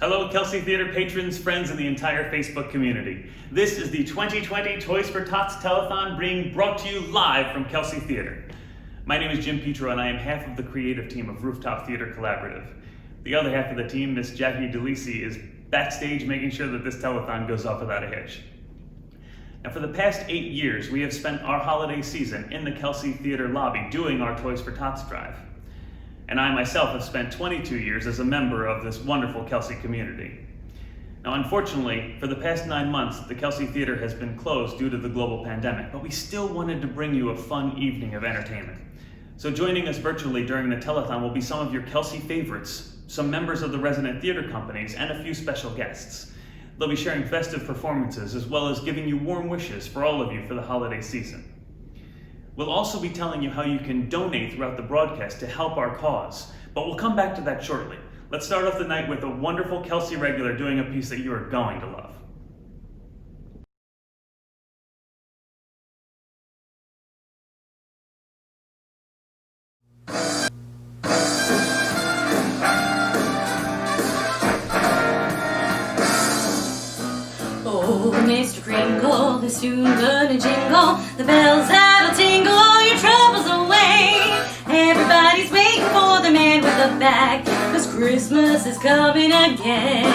Hello, Kelsey Theater patrons, friends, and the entire Facebook community. This is the 2020 Toys for Tots Telethon being brought to you live from Kelsey Theater. My name is Jim Petro, and I am half of the creative team of Rooftop Theatre Collaborative. The other half of the team, Miss Jackie DeLisi, is backstage making sure that this telethon goes off without a hitch. Now, for the past 8 years, we have spent our holiday season in the Kelsey Theater lobby doing our Toys for Tots Drive. And I myself have spent 22 years as a member of this wonderful Kelsey community. Now, unfortunately, for the past 9 months, the Kelsey Theater has been closed due to the global pandemic, but we still wanted to bring you a fun evening of entertainment. So joining us virtually during the telethon will be some of your Kelsey favorites, some members of the resident theater companies, and a few special guests. They'll be sharing festive performances as well as giving you warm wishes for all of you for the holiday season. We'll also be telling you how you can donate throughout the broadcast to help our cause, but we'll come back to that shortly. Let's start off the night with a wonderful Kelsey regular doing a piece that you are going to love. Oh, Mr. Kringle is soon gonna jingle, the bells that'll tingle all your troubles away. Everybody's waiting for the man with the bag, 'cause Christmas is coming again.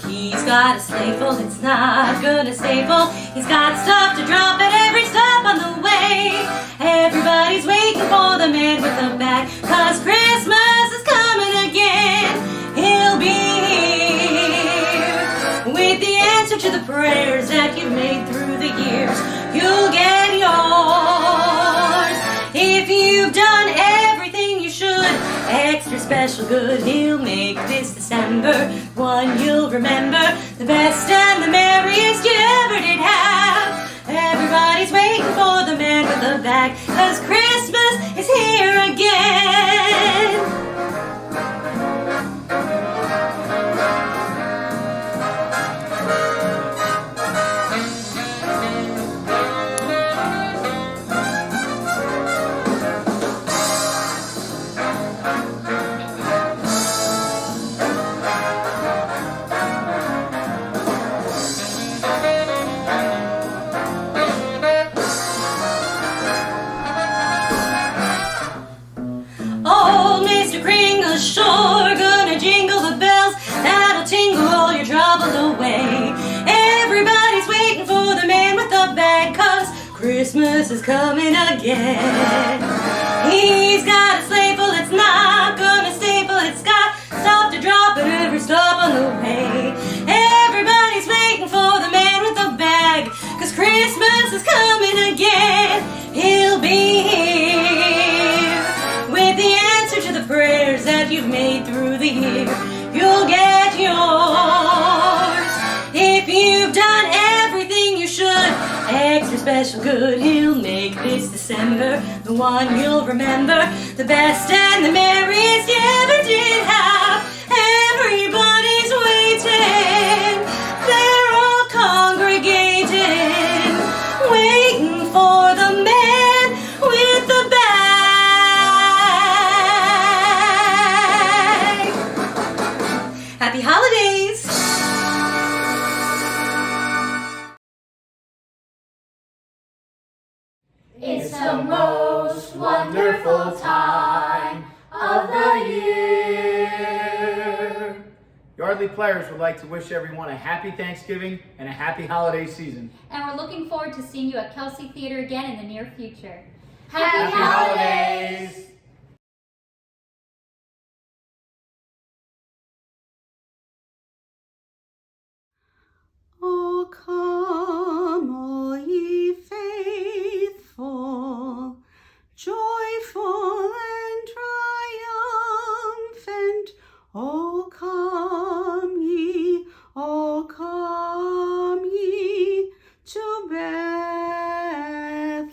He's got a sleigh full, it's not gonna stay full. He's got stuff to drop at every stop on the way. Everybody's waiting for the man with the bag, 'cause Christmas is coming again. He'll be here with the answer to the prayers that you've made through the years. You'll get yours if you've done everything you should. Extra special good he'll make this December, one you'll remember, the best and the merriest you ever did have. Everybody's waiting for the man with the bag, 'cause Christmas is here again. Sure gonna jingle the bells that'll tingle all your troubles away. Everybody's waiting for the man with the bag, 'cause Christmas is coming again. He's got a sleigh full, it's not gonna stay full. It's got stuff to drop at every stop on the way. Everybody's waiting for the man with the bag, 'cause Christmas is coming again. He'll be here with the answer to the prayers that you've made through the year. You'll get yours if you've done everything you should. Extra special good he'll make this December, the one you'll remember, the best and the merriest you ever did have. Everybody's waiting, they're all congregating, waiting for the man with the bag. Happy holidays! It's the most wonderful time of the year. Yardley Players would like to wish everyone a happy Thanksgiving and a happy holiday season. And we're looking forward to seeing you at Kelsey Theater again in the near future. Happy holidays! O come, all ye faithful, joyful and triumphant. O come ye to Bethlehem.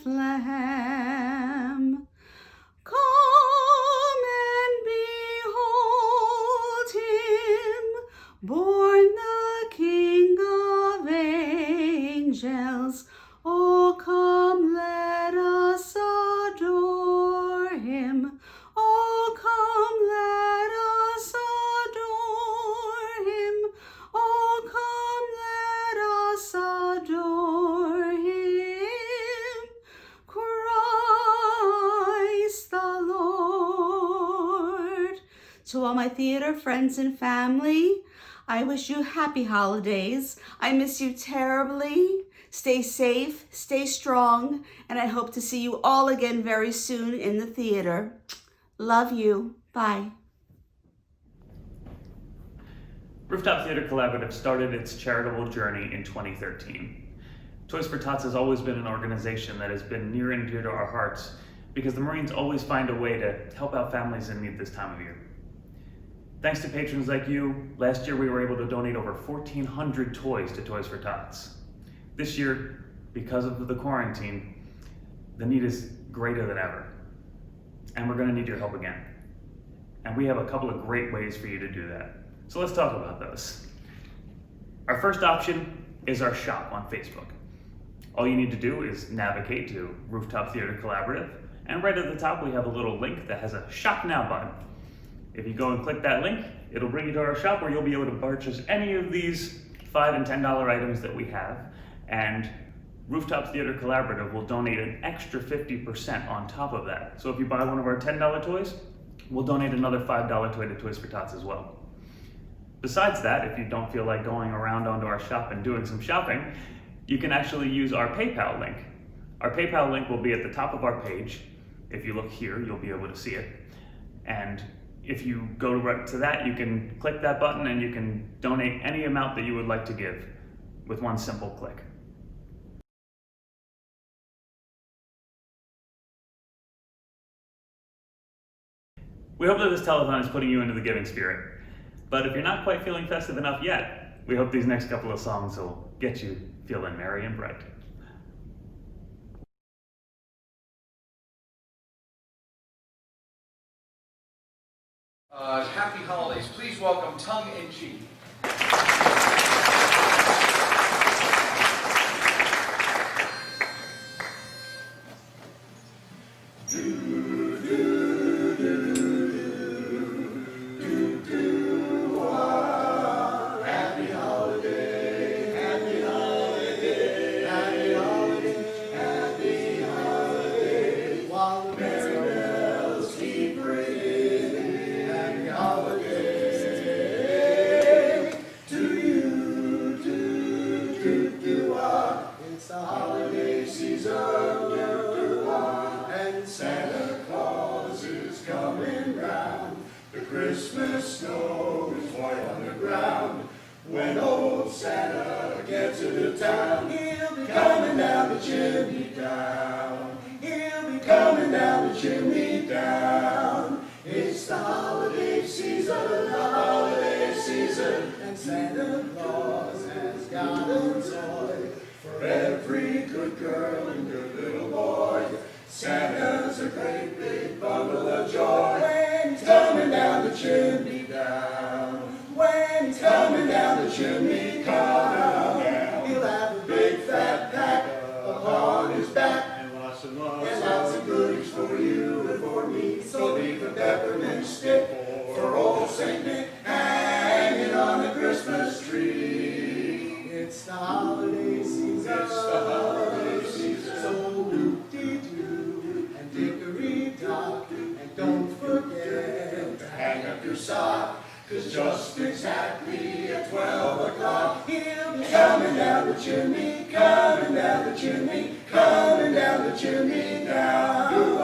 Come To all my theater friends and family, I wish you happy holidays. I miss you terribly. Stay safe, stay strong, and I hope to see you all again very soon in the theater. Love you. Bye. Rooftop Theatre Collaborative started its charitable journey in 2013. Toys for Tots has always been an organization that has been near and dear to our hearts because the Marines always find a way to help out families in need this time of year. Thanks to patrons like you, last year we were able to donate over 1,400 toys to Toys for Tots. This year, because of the quarantine, the need is greater than ever. And we're gonna need your help again. And we have a couple of great ways for you to do that. So let's talk about those. Our first option is our shop on Facebook. All you need to do is navigate to Rooftop Theatre Collaborative, and right at the top we have a little link that has a Shop Now button. If you go and click that link, it'll bring you to our shop where you'll be able to purchase any of these $5 and $10 items that we have, and Rooftop Theatre Collaborative will donate an extra 50% on top of that. So if you buy one of our $10 toys, we'll donate another $5 toy to Toys for Tots as well. Besides that, if you don't feel like going around onto our shop and doing some shopping, you can actually use our PayPal link. Our PayPal link will be at the top of our page. If you look here, you'll be able to see it. And if you go right to that, you can click that button and you can donate any amount that you would like to give with one simple click. We hope that this telethon is putting you into the giving spirit. But if you're not quite feeling festive enough yet, we hope these next couple of songs will get you feeling merry and bright. Happy holidays. Please welcome Tongue in Cheek. Christmas snow is white on the ground. When old Santa gets into town, he'll be coming down the chimney down. He'll be coming down the chimney down. It's the holiday season, and Santa Claus has got a toy for every good girl and good little boy. Santa's a great big bundle of joy. When he's coming down the chimney down. When he's coming down the chimney down. He'll have a big fat pack upon his back. And lots of goodies for you and for me. So leave a peppermint stick for old Saint Nick hanging on the Christmas tree. It's the holiday season. It's the holiday season. So doop-dee-doo and dickory-dock. And don't forget to hang up your sock. 'Cause just exactly at 12 o'clock, he'll be coming down the chimney, coming down the chimney, coming down the chimney down.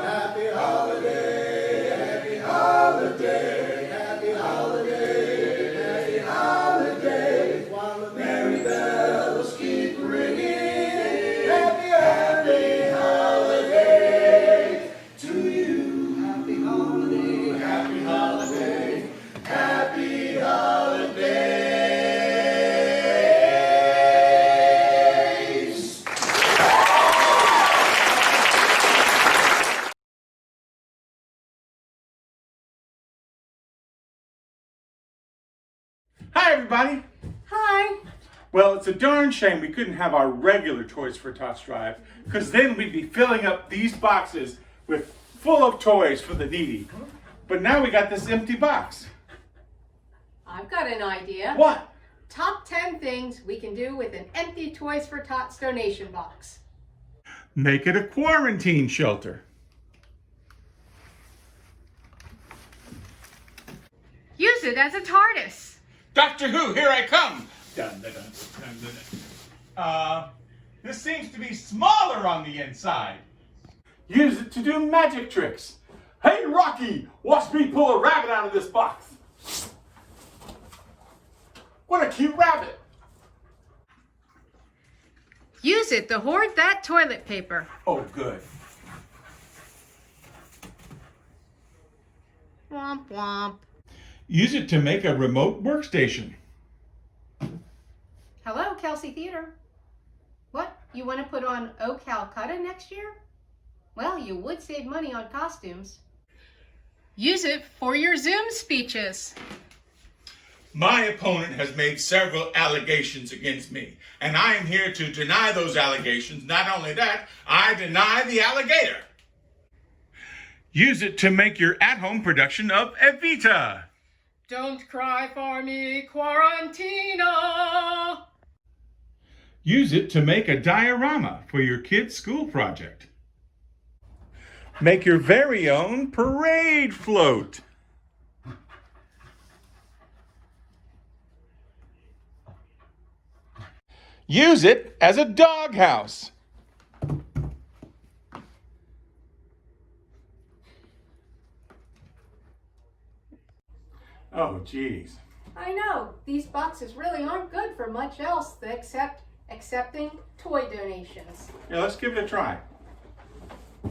Happy holiday, happy holiday, happy holiday, happy holiday. While the merry bells keep ringing, happy, happy holiday to you. Happy holiday, happy holiday. Happy holidays! Hi, everybody. Hi. Well, it's a darn shame we couldn't have our regular Toys for Tots Drive, because then we'd be filling up these boxes with full of toys for the needy. But now we got this empty box. I've got an idea. What? Top 10 things we can do with an empty Toys for Tots donation box. Make it a quarantine shelter. Use it as a TARDIS. Doctor Who, here I come. Dun, dun, dun, dun, dun, dun. This seems to be smaller on the inside. Use it to do magic tricks. Hey, Rocky, watch me pull a rabbit out of this box. What a cute rabbit. Use it to hoard that toilet paper. Oh, good. Womp womp. Use it to make a remote workstation. Hello, Kelsey Theater. What, you want to put on O Calcutta next year? Well, you would save money on costumes. Use it for your Zoom speeches. My opponent has made several allegations against me, and I am here to deny those allegations. Not only that, I deny the alligator. Use it to make your at-home production of Evita. Don't cry for me, Quarantina. Use it to make a diorama for your kid's school project. Make your very own parade float. Use it as a doghouse. Oh, geez. I know, these boxes really aren't good for much else except accepting toy donations. Yeah, let's give it a try.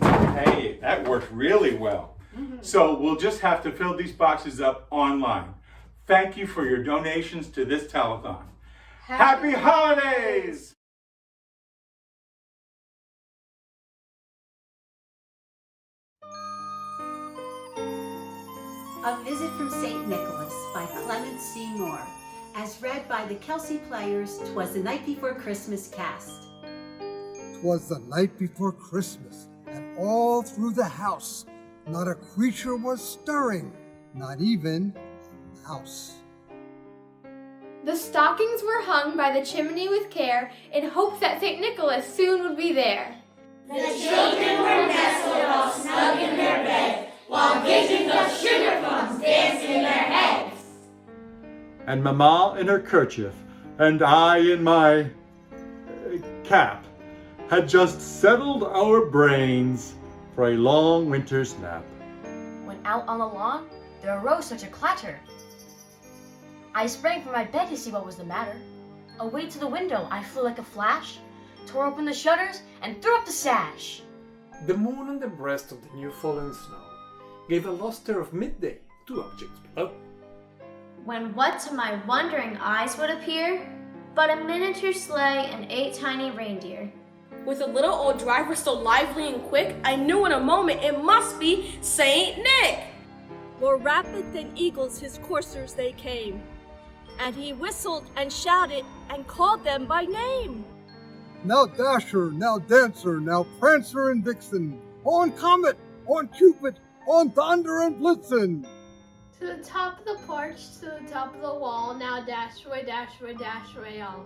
Hey, that worked really well. So we'll just have to fill these boxes up online. Thank you for your donations to this telethon. Happy holidays! A Visit from St. Nicholas by Clement C. Moore. As read by the Kelsey Players, 'Twas the Night Before Christmas cast. 'Twas the night before Christmas, and all through the house, not a creature was stirring, not even a mouse. The stockings were hung by the chimney with care, in hopes that St. Nicholas soon would be there. The children were nestled all snug in their bed, while visions of sugar plums danced in their heads. And Mamma in her kerchief, and I in my cap, had just settled our brains for a long winter's nap. When out on the lawn, there arose such a clatter. I sprang from my bed to see what was the matter. Away to the window I flew like a flash, tore open the shutters, and threw up the sash. The moon on the breast of the new fallen snow gave a luster of midday to objects below. When what to my wondering eyes would appear but a miniature sleigh and 8 tiny reindeer. With a little old driver so lively and quick, I knew in a moment it must be Saint Nick. More rapid than eagles his coursers they came, and he whistled and shouted and called them by name. Now Dasher, now Dancer, now Prancer and Vixen, on Comet, on Cupid, on Thunder and Blitzen. To the top of the porch, to the top of the wall, now dash away, dash away, dash away all.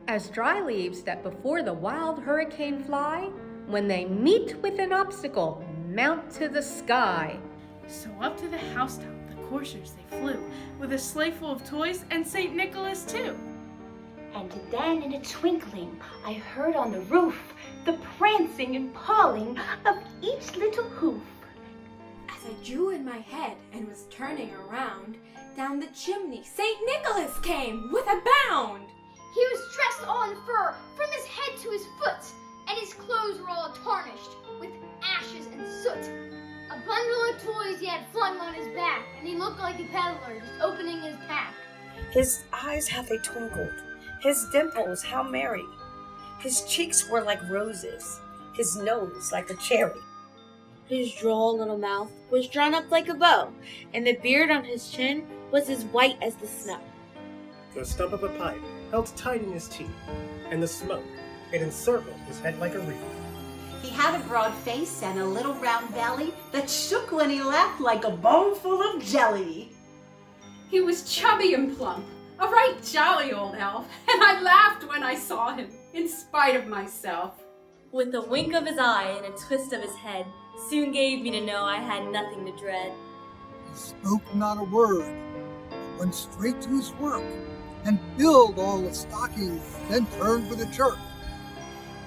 As dry leaves that before the wild hurricane fly, when they meet with an obstacle, mount to the sky. So up to the housetop the coursers they flew, with a sleigh full of toys and St. Nicholas too. And then in a twinkling I heard on the roof the prancing and pawing of each little hoof. As I drew in my head and was turning around, down the chimney St. Nicholas came with a bound. He was dressed all in fur from his head to his foot, and his clothes were all tarnished with ashes and soot. A bundle of toys he had flung on his back, and he looked like a peddler just opening his pack. His eyes how they twinkled, his dimples how merry. His cheeks were like roses, his nose like a cherry. His droll little mouth was drawn up like a bow, and the beard on his chin was as white as the snow. The stump of a pipe held tight in his teeth, and the smoke, it encircled his head like a wreath. He had a broad face and a little round belly that shook when he laughed like a bowl full of jelly. He was chubby and plump, a right jolly old elf, and I laughed when I saw him, in spite of myself. With a wink of his eye and a twist of his head, soon gave me to know I had nothing to dread. He spoke not a word, went straight to his work and filled all the stockings, then turned with a jerk.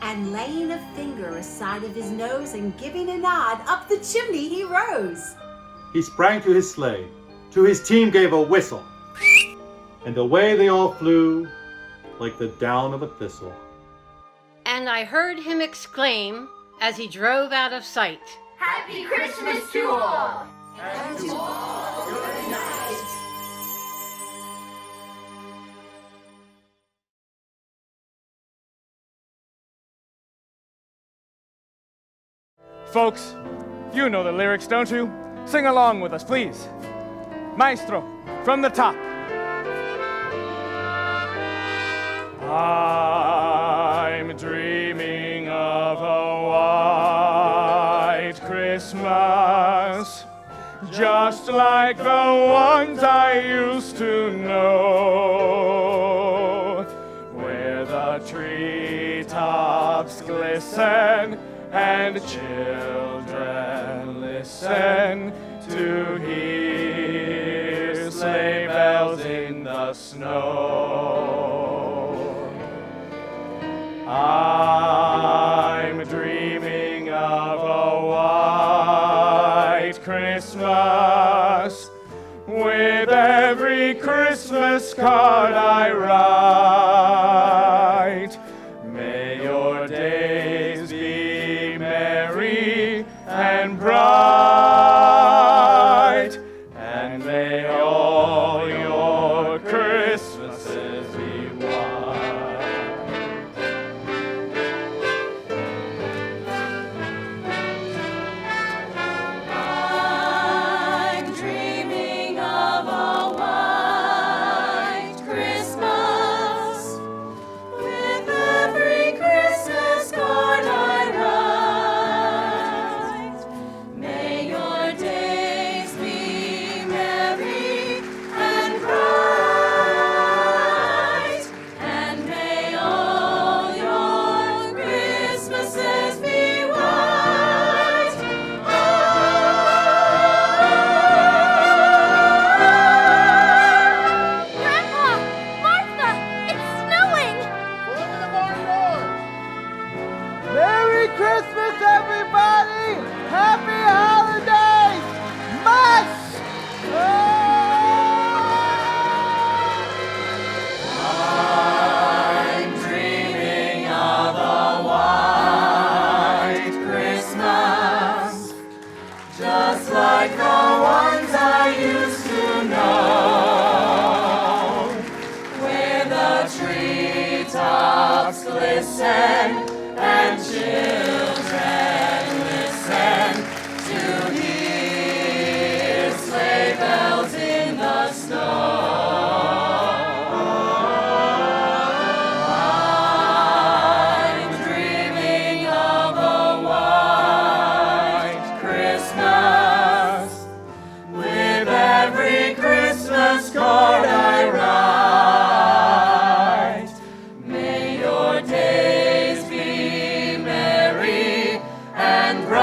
And laying a finger aside of his nose and giving a nod, up the chimney he rose. He sprang to his sleigh, to his team gave a whistle, and away they all flew like the down of a thistle. And I heard him exclaim as he drove out of sight, Happy Christmas to all! And to all good night. Folks, you know the lyrics, don't you? Sing along with us, please. Maestro, from the top. I'm dreaming of a white Christmas, just like the ones I used to know, where the treetops glisten and children listen to hear sleigh bells in the snow. I'm dreaming of a white Christmas, with every Christmas card I write. May your days be merry and bright, and may all your Christmases be white. I'm dreaming of a white Christmas, with every Christmas card I write. May your days be merry and bright, and may all your Christmases be white. Grandpa! Martha! It's snowing! Merry Christmas, everybody! Happy holidays! Mush! I'm dreaming of a white Christmas, just like the ones I used to know, where the treetops glisten and children listen to hear sleigh bells in the snow. I'm dreaming of a white Christmas, with every Christmas card I write. May your days be merry and bright,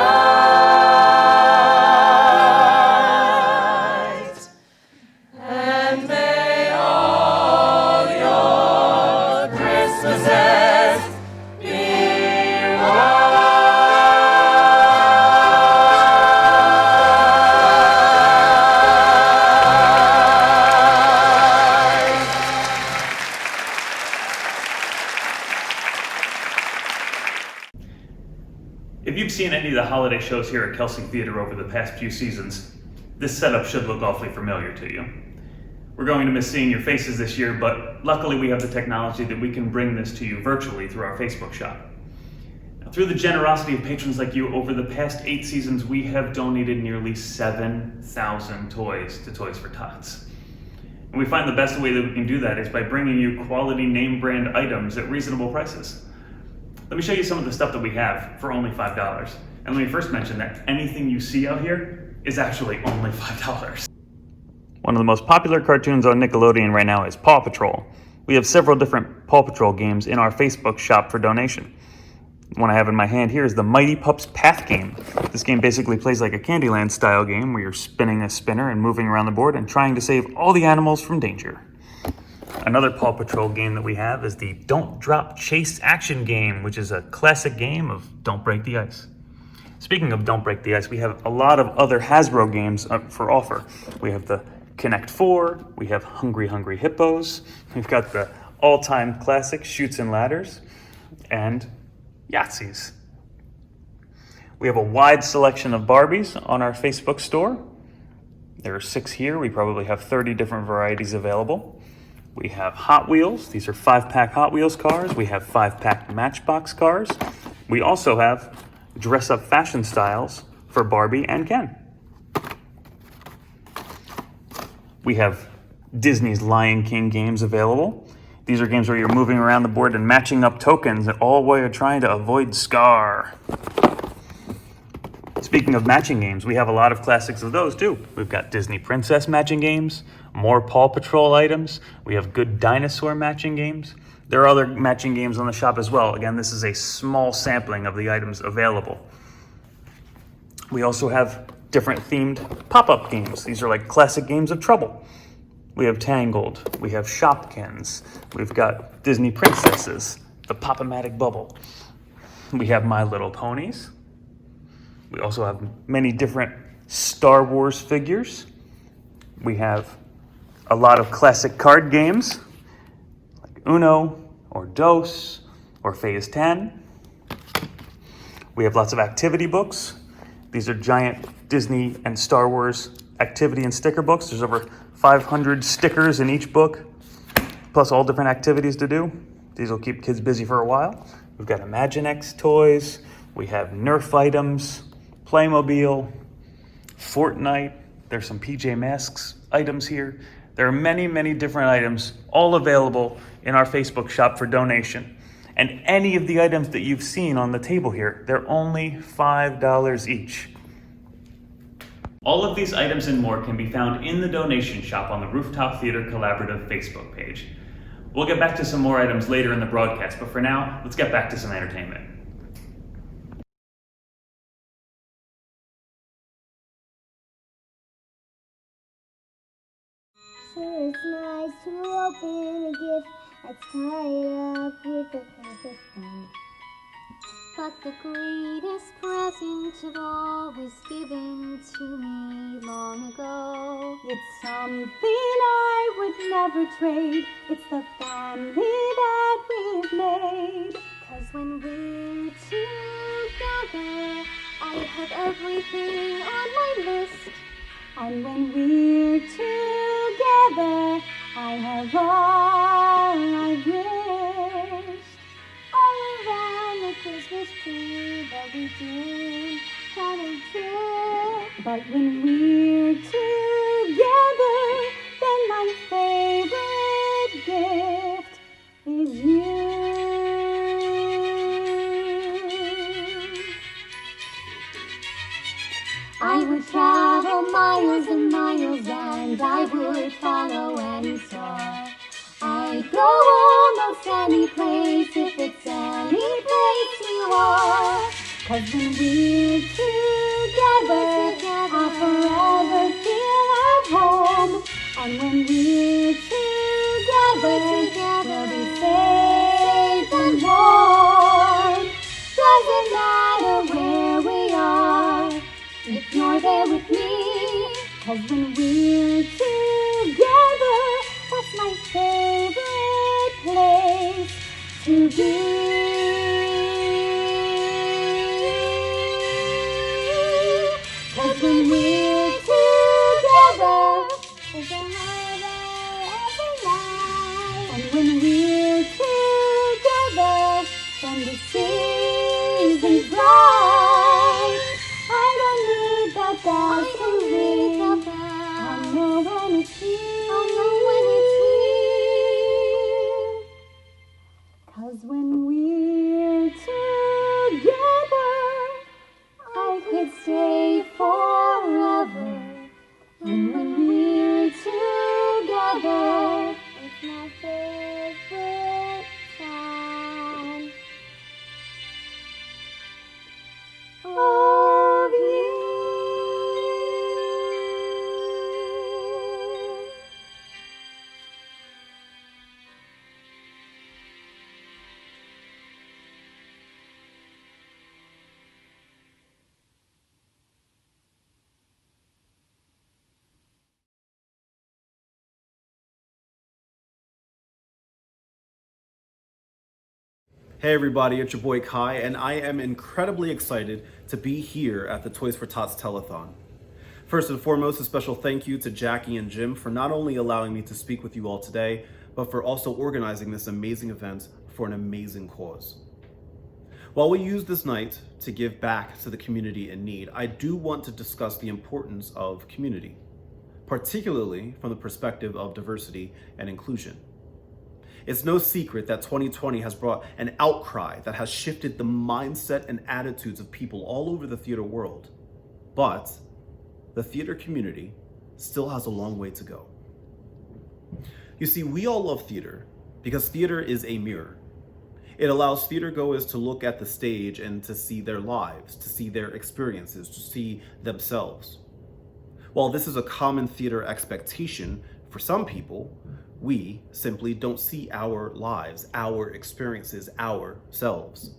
and may all your Christmases be If you've seen any of the holiday shows here at Kelsey Theater over the past few seasons, this setup should look awfully familiar to you. We're going to miss seeing your faces this year, but luckily we have the technology that we can bring this to you virtually through our Facebook shop. Now, through the generosity of patrons like you, over the past 8 seasons, we have donated nearly 7,000 toys to Toys for Tots. And we find the best way that we can do that is by bringing you quality name brand items at reasonable prices. Let me show you some of the stuff that we have for only $5. And let me first mention that anything you see out here is actually only $5. One of the most popular cartoons on Nickelodeon right now is Paw Patrol. We have several different Paw Patrol games in our Facebook shop for donation. One I have in my hand here is the Mighty Pups Path game. This game basically plays like a Candyland style game where you're spinning a spinner and moving around the board and trying to save all the animals from danger. Another Paw Patrol game that we have is the Don't Drop Chase action game, which is a classic game of Don't Break the Ice. Speaking of Don't Break the Ice, we have a lot of other Hasbro games up for offer. We have the Connect 4, we have Hungry Hungry Hippos, we've got the all-time classic Chutes and Ladders, and Yahtzees. We have a wide selection of Barbies on our Facebook store. There are 6 here. We probably have 30 different varieties available. We have Hot Wheels. These are 5-pack Hot Wheels cars. We have 5-pack Matchbox cars. We also have dress-up fashion styles for Barbie and Ken. We have Disney's Lion King games available. These are games where you're moving around the board and matching up tokens, all while you're trying to avoid Scar. Speaking of matching games, we have a lot of classics of those too. We've got Disney Princess matching games, more Paw Patrol items. We have good dinosaur matching games. There are other matching games on the shop as well. Again, this is a small sampling of the items available. We also have different themed pop-up games. These are like classic games of Trouble. We have Tangled, we have Shopkins, we've got Disney Princesses, the Pop-O-Matic Bubble. We have My Little Ponies. We also have many different Star Wars figures. We have a lot of classic card games, like Uno, or Dos, or Phase 10. We have lots of activity books. These are giant Disney and Star Wars activity and sticker books. There's over 500 stickers in each book, plus all different activities to do. These will keep kids busy for a while. We've got Imaginext toys. We have Nerf items, Playmobil, Fortnite. There's some PJ Masks items here. There are many, many different items, all available in our Facebook shop for donation. And any of the items that you've seen on the table here, they're only $5 each. All of these items and more can be found in the donation shop on the Rooftop Theatre Collaborative Facebook page. We'll get back to some more items later in the broadcast, but for now, let's get back to some entertainment. Sure, it's nice to open a gift that's tied up with a perfect bow. But the greatest present of all was given to me long ago. It's something I would never trade. It's the family that we've made. 'Cause when we're together, I have everything on my list. And when we're together, I have all I've wished. All around the Christmas tree that we do, but when we're together, then my favorite gift is you. I would travel miles and miles, and I would follow any star. I'd go almost any place if it's any place you are. 'Cause when we're together, I'll forever feel at home. And when we're together, we'll be safe and warm. Doesn't matter where we are, if you're there with me. 'Cause when we're together, that's my favorite place to be. When we're together, there's a holiday every night. And when we're together, then the season's bright. I don't need that bell to ring. I know when it's here. I know when it's here. 'Cause when we're together, I could stay forever. And when we're together, it's my favorite time. Hey everybody, it's your boy Kai, and I am incredibly excited to be here at the Toys for Tots Telethon. First and foremost, a special thank you to Jackie and Jim for not only allowing me to speak with you all today, but for also organizing this amazing event for an amazing cause. While we use this night to give back to the community in need, I do want to discuss the importance of community, particularly from the perspective of diversity and inclusion. It's no secret that 2020 has brought an outcry that has shifted the mindset and attitudes of people all over the theater world. But the theater community still has a long way to go. You see, we all love theater because theater is a mirror. It allows theater goers to look at the stage and to see their lives, to see their experiences, to see themselves. While this is a common theater expectation for some people, we simply don't see our lives, our experiences, ourselves.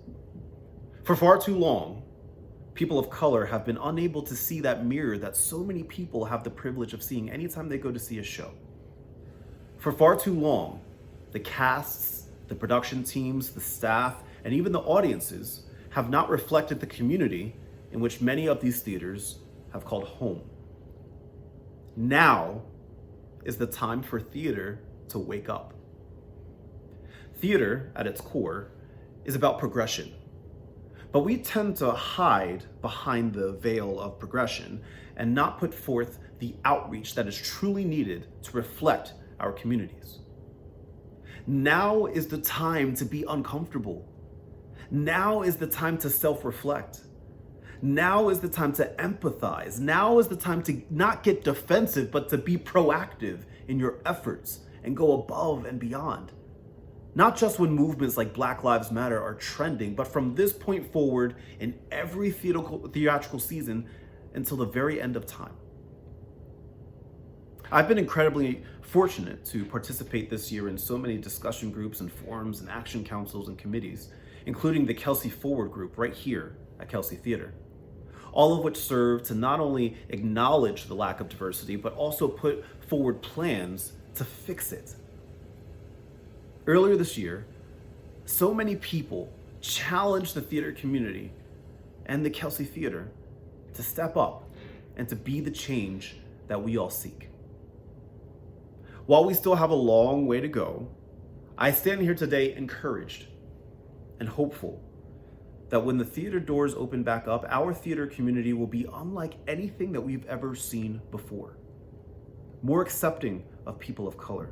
For far too long, people of color have been unable to see that mirror that so many people have the privilege of seeing anytime they go to see a show. For far too long, the casts, the production teams, the staff, and even the audiences have not reflected the community in which many of these theaters have called home. Now is the time for theater to wake up. Theater, at its core, is about progression. But we tend to hide behind the veil of progression and not put forth the outreach that is truly needed to reflect our communities. Now is the time to be uncomfortable. Now is the time to self-reflect. Now is the time to empathize. Now is the time to not get defensive, but to be proactive in your efforts and go above and beyond. Not just when movements like Black Lives Matter are trending, but from this point forward in every theatrical season until the very end of time. I've been incredibly fortunate to participate this year in so many discussion groups and forums and action councils and committees, including the Kelsey Forward group right here at Kelsey Theater. All of which serve to not only acknowledge the lack of diversity, but also put forward plans to fix it. Earlier this year, so many people challenged the theater community and the Kelsey Theater to step up and to be the change that we all seek. While we still have a long way to go, I stand here today encouraged and hopeful that when the theater doors open back up, our theater community will be unlike anything that we've ever seen before. More accepting of people of color,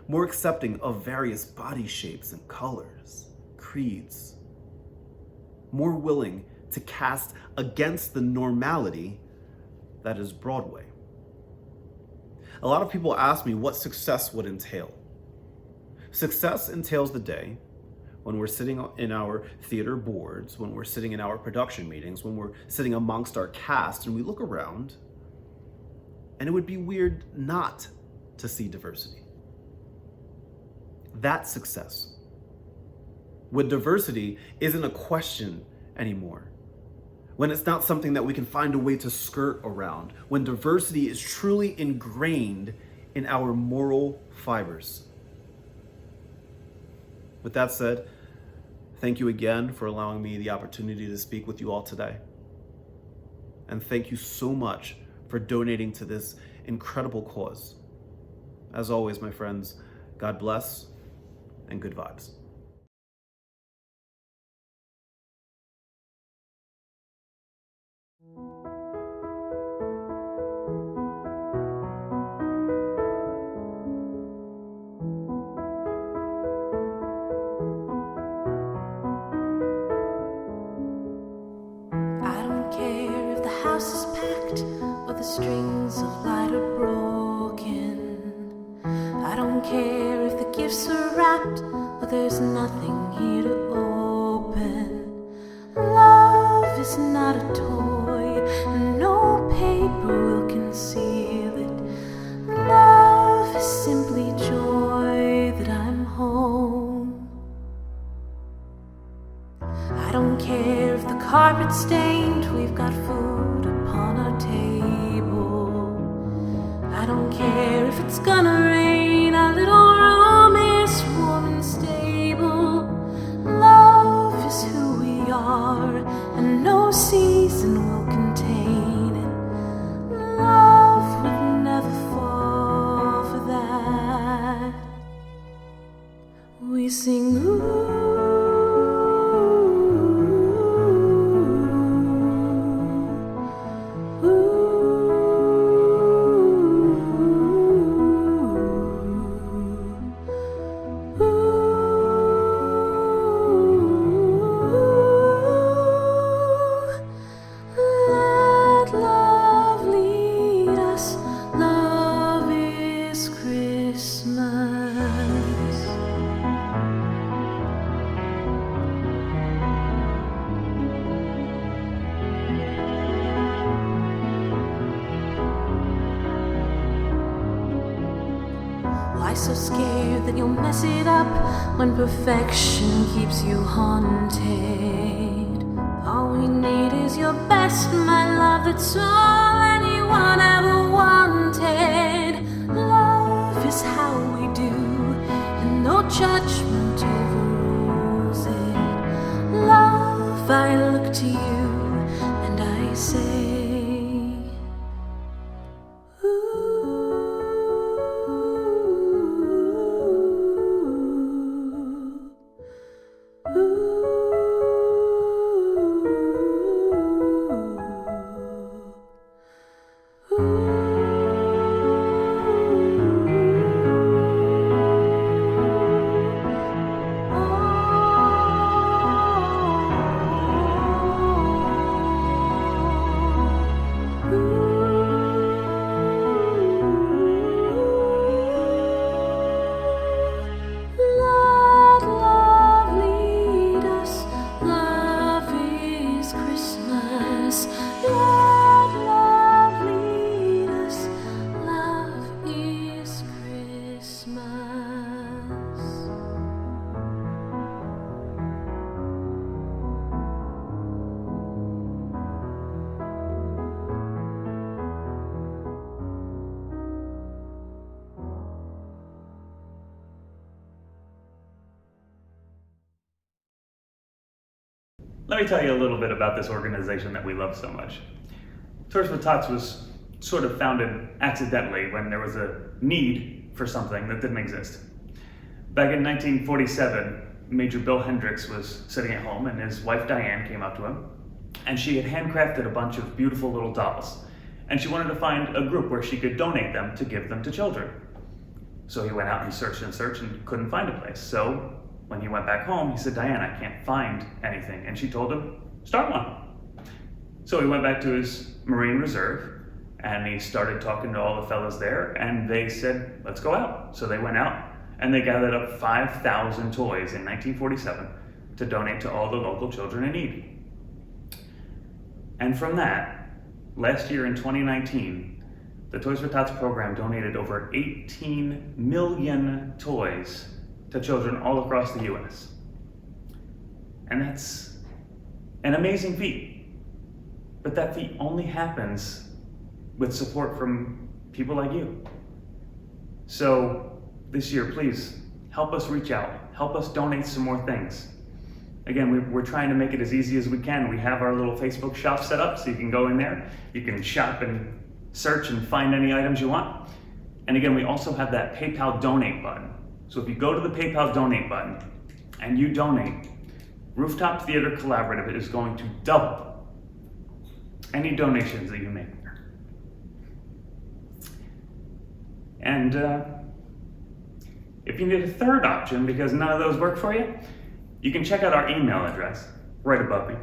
more accepting of various body shapes and colors, creeds, more willing to cast against the normality that is Broadway. A lot of people ask me what success would entail. Success entails the day when we're sitting in our theater boards, when we're sitting in our production meetings, when we're sitting amongst our cast and we look around, and it would be weird not to see diversity. That's success. When diversity isn't a question anymore. When it's not something that we can find a way to skirt around. When diversity is truly ingrained in our moral fibers. With that said, thank you again for allowing me the opportunity to speak with you all today. And thank you so much for donating to this incredible cause. As always, my friends, God bless and good vibes. I don't care if the house is packed or the strings of light are broken. I don't care if the gifts are wrapped or there's nothing here to open. Love is not a toy and no paper will conceal it. Love is simply joy that I'm home. I don't care if the carpet's stained, we've got food upon our table. I don't care if it's gonna rain, our little room is warm and stable. Love Why so scared that you'll mess it up when perfection keeps you haunted? All we need is your best, my love, that's all anyone ever wanted. Love is how we do, and no judgment overrules it. Love, I look to you and I say, Let me tell you a little bit about this organization that we love so much. Toys for Tots was sort of founded accidentally when there was a need for something that didn't exist. Back in 1947, Major Bill Hendricks was sitting at home and his wife Diane came up to him, and she had handcrafted a bunch of beautiful little dolls, and she wanted to find a group where she could donate them to give them to children. So he went out and searched and couldn't find a place. So when he went back home, he said, Diane, I can't find anything. And she told him, start one. So he went back to his Marine Reserve and he started talking to all the fellas there, and they said, let's go out. So they went out and they gathered up 5,000 toys in 1947 to donate to all the local children in need. And from that, last year in 2019, the Toys for Tots program donated over 18 million toys to children all across the US. And that's an amazing feat. But that feat only happens with support from people like you. So this year, please help us reach out, help us donate some more things. Again, we're trying to make it as easy as we can. We have our little Facebook shop set up so you can go in there, you can shop and search and find any items you want. And again, we also have that PayPal donate button. So if you go to the PayPal donate button and you donate, Rooftop Theatre Collaborative is going to double any donations that you make there. And if you need a third option because none of those work for you, you can check out our email address right above me.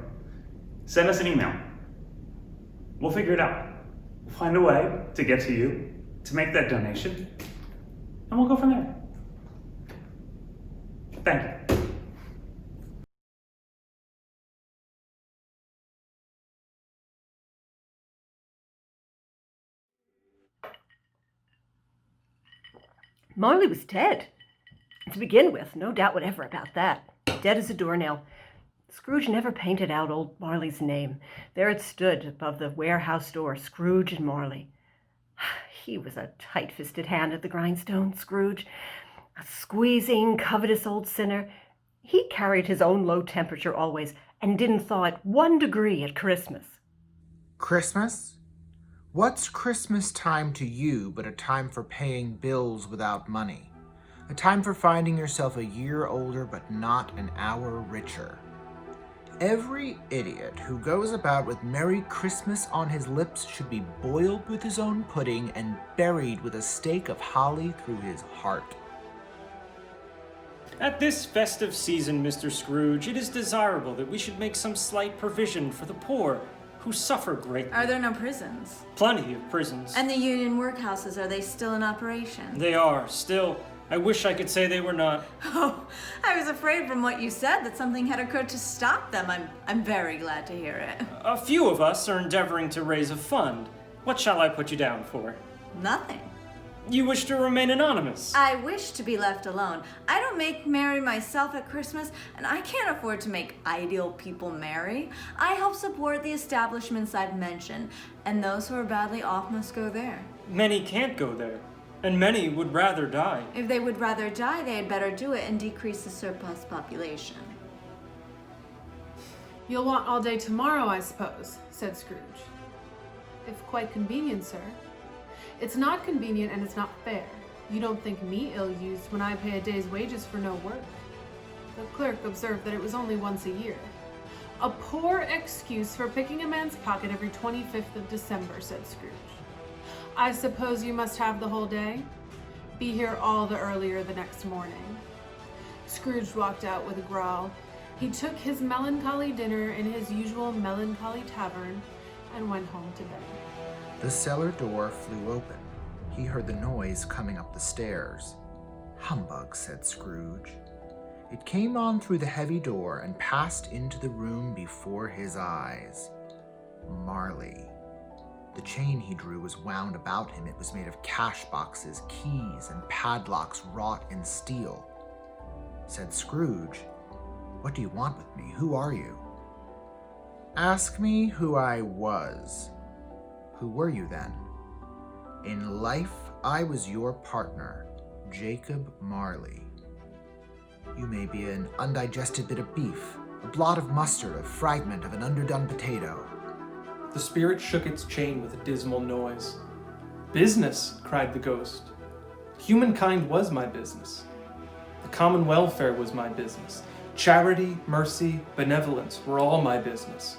Send us an email. We'll figure it out. We'll find a way to get to you, to make that donation, and we'll go from there. Thank you. Marley was dead. To begin with, no doubt whatever about that. Dead as a doornail. Scrooge never painted out old Marley's name. There it stood above the warehouse door, Scrooge and Marley. He was a tight-fisted hand at the grindstone, Scrooge. A squeezing, covetous old sinner. He carried his own low temperature always and didn't thaw it 1 degree at Christmas. Christmas? What's Christmas time to you but a time for paying bills without money? A time for finding yourself a year older but not an hour richer. Every idiot who goes about with Merry Christmas on his lips should be boiled with his own pudding and buried with a stake of holly through his heart. At this festive season, Mr. Scrooge, it is desirable that we should make some slight provision for the poor, who suffer greatly. Are there no prisons? Plenty of prisons. And the union workhouses, are they still in operation? They are, still. I wish I could say they were not. Oh, I was afraid from what you said that something had occurred to stop them. I'm very glad to hear it. A few of us are endeavoring to raise a fund. What shall I put you down for? Nothing. You wish to remain anonymous? I wish to be left alone. I don't make merry myself at Christmas, and I can't afford to make ideal people merry. I help support the establishments I've mentioned, and those who are badly off must go there. Many can't go there, and many would rather die. If they would rather die, they had better do it and decrease the surplus population. You'll want all day tomorrow, I suppose, said Scrooge. If quite convenient, sir. It's not convenient and it's not fair. You don't think me ill-used when I pay a day's wages for no work. The clerk observed that it was only once a year. A poor excuse for picking a man's pocket every 25th of December, said Scrooge. I suppose you must have the whole day? Be here all the earlier the next morning. Scrooge walked out with a growl. He took his melancholy dinner in his usual melancholy tavern and went home to bed. The cellar door flew open. He heard the noise coming up the stairs. Humbug, said Scrooge. It came on through the heavy door and passed into the room before his eyes. Marley. The chain he drew was wound about him. It was made of cash boxes, keys, and padlocks wrought in steel. Said Scrooge, "What do you want with me? Who are you?" "Ask me who I was." "Who were you then?" "In life, I was your partner, Jacob Marley." "You may be an undigested bit of beef, a blot of mustard, a fragment of an underdone potato." The spirit shook its chain with a dismal noise. "Business," cried the ghost. "Humankind was my business. The common welfare was my business. Charity, mercy, benevolence were all my business.